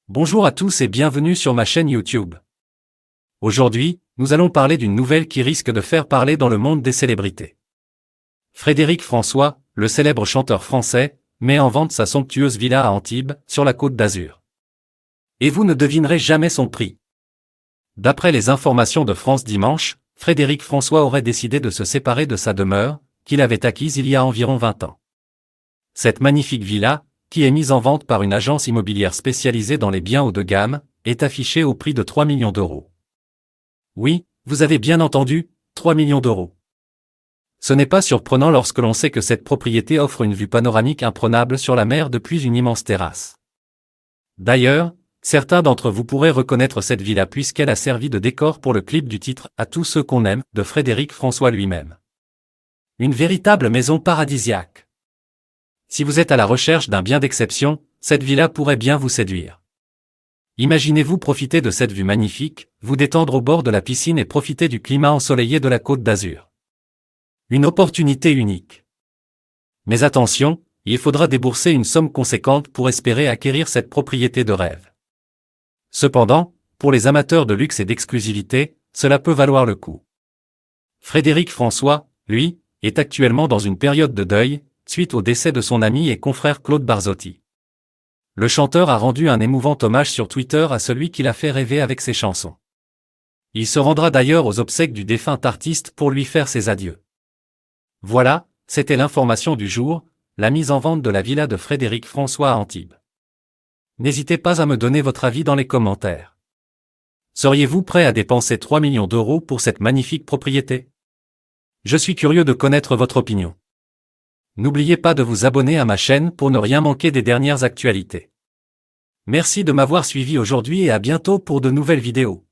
Bonjour à tous et bienvenue sur ma chaîne YouTube. Aujourd'hui, nous allons parler d'une nouvelle qui risque de faire parler dans le monde des célébrités. Frédéric François, le célèbre chanteur français, met en vente sa somptueuse villa à Antibes, sur la Côte d'Azur. Et vous ne devinerez jamais son prix. D'après les informations de France Dimanche, Frédéric François aurait décidé de se séparer de sa demeure, qu'il avait acquise il y a environ 20 ans. Cette magnifique villa, qui est mise en vente par une agence immobilière spécialisée dans les biens haut de gamme, est affichée au prix de 3 millions d'euros. Oui, vous avez bien entendu, 3 millions d'euros. Ce n'est pas surprenant lorsque l'on sait que cette propriété offre une vue panoramique imprenable sur la mer depuis une immense terrasse. D'ailleurs, certains d'entre vous pourraient reconnaître cette villa puisqu'elle a servi de décor pour le clip du titre « À tous ceux qu'on aime » de Frédéric François lui-même. Une véritable maison paradisiaque. Si vous êtes à la recherche d'un bien d'exception, cette villa pourrait bien vous séduire. Imaginez-vous profiter de cette vue magnifique, vous détendre au bord de la piscine et profiter du climat ensoleillé de la Côte d'Azur. Une opportunité unique. Mais attention, il faudra débourser une somme conséquente pour espérer acquérir cette propriété de rêve. Cependant, pour les amateurs de luxe et d'exclusivité, cela peut valoir le coup. Frédéric François, lui, est actuellement dans une période de deuil, suite au décès de son ami et confrère Claude Barzotti. Le chanteur a rendu un émouvant hommage sur Twitter à celui qui l'a fait rêver avec ses chansons. Il se rendra d'ailleurs aux obsèques du défunt artiste pour lui faire ses adieux. Voilà, c'était l'information du jour, la mise en vente de la villa de Frédéric François à Antibes. N'hésitez pas à me donner votre avis dans les commentaires. Seriez-vous prêt à dépenser 3 millions d'euros pour cette magnifique propriété? Je suis curieux de connaître votre opinion. N'oubliez pas de vous abonner à ma chaîne pour ne rien manquer des dernières actualités. Merci de m'avoir suivi aujourd'hui et à bientôt pour de nouvelles vidéos.